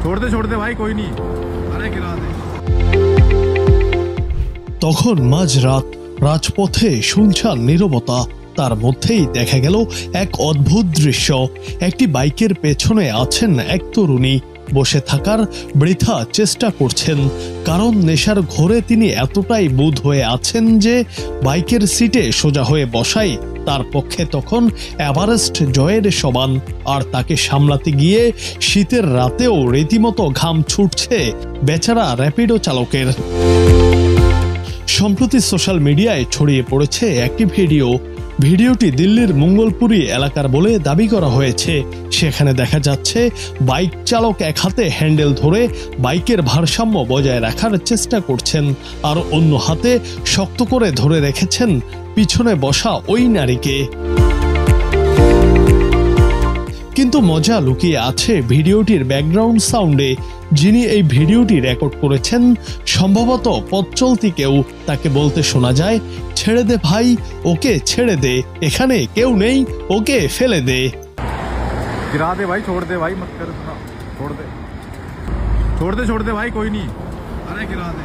छोड़ दे भाई कोई नहीं, अरे गिरा दे। তখন মাঝরাত, রাজপথে শুনশান নীরবতা। তার মধ্যেই দেখা গেল এক অদ্ভুত দৃশ্য। একটি বাইকের পেছনে আছেন এক তরুণী, বসে থাকার বৃথা চেষ্টা করছেন, কারণ নেশার ঘোরে তিনি এতটাই বুঁদ হয়ে আছেন যে বাইকের সিটে সোজা হয়ে বসাই তার পক্ষে তখন এভারেস্ট জয়ের সমান। আর তাকে সামলাতে গিয়ে শীতের রাতেও রীতিমতো ঘাম ছুটছে বেচারা র্যাপিডো চালকের। সম্প্রতি সোশ্যাল মিডিয়ায় ছড়িয়ে পড়েছে একটি ভিডিওটি দিল্লির মঙ্গলপুরি এলাকার বলে দাবি করা হয়েছে। সেখানে দেখা যাচ্ছে বাইক চালক এক হাতে হ্যান্ডেল ধরে বাইকের ভারসাম্য বজায় রাখার চেষ্টা করছেন, আর অন্য হাতে শক্ত করে ধরে রেখেছেন পিছনে বসা ওই নারীকে। কিন্তু মজা লুকিয়ে আছে ভিডিওটির ব্যাকগ্রাউন্ড সাউন্ডে। যিনি এই ভিডিওটি রেকর্ড করেছেন সম্ভবত পথ চলতি কেউ। তাকে বলতে শোনা যায়, ছেড়ে দে ভাই, ওকে ছেড়ে দে, এখানে কেউ নেই, ওকে ফেলে দে। गिरा दे भाई, छोड़ दे भाई, मत कर इतना, छोड़ दे भाई कोई नहीं, अरे गिरा दे,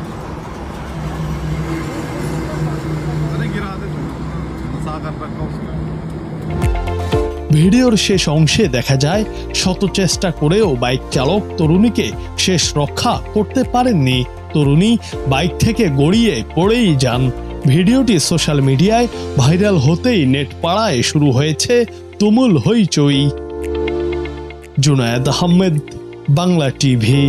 फंसा कर रखा उसने। ভিডিওর শেষ অংশে দেখা যায় শত চেষ্টা করেও বাইক চালক তরুণীকে শেষ রক্ষা করতে পারেননি। তরুণী বাইক থেকে গড়িয়ে পড়েই যান। ভিডিওটি সোশ্যাল মিডিয়ায় ভাইরাল হতেই নেট পাড়ায় শুরু হয়েছে তুমুল হইচই। জুনায়েদ আহমেদ, বাংলা টিভি।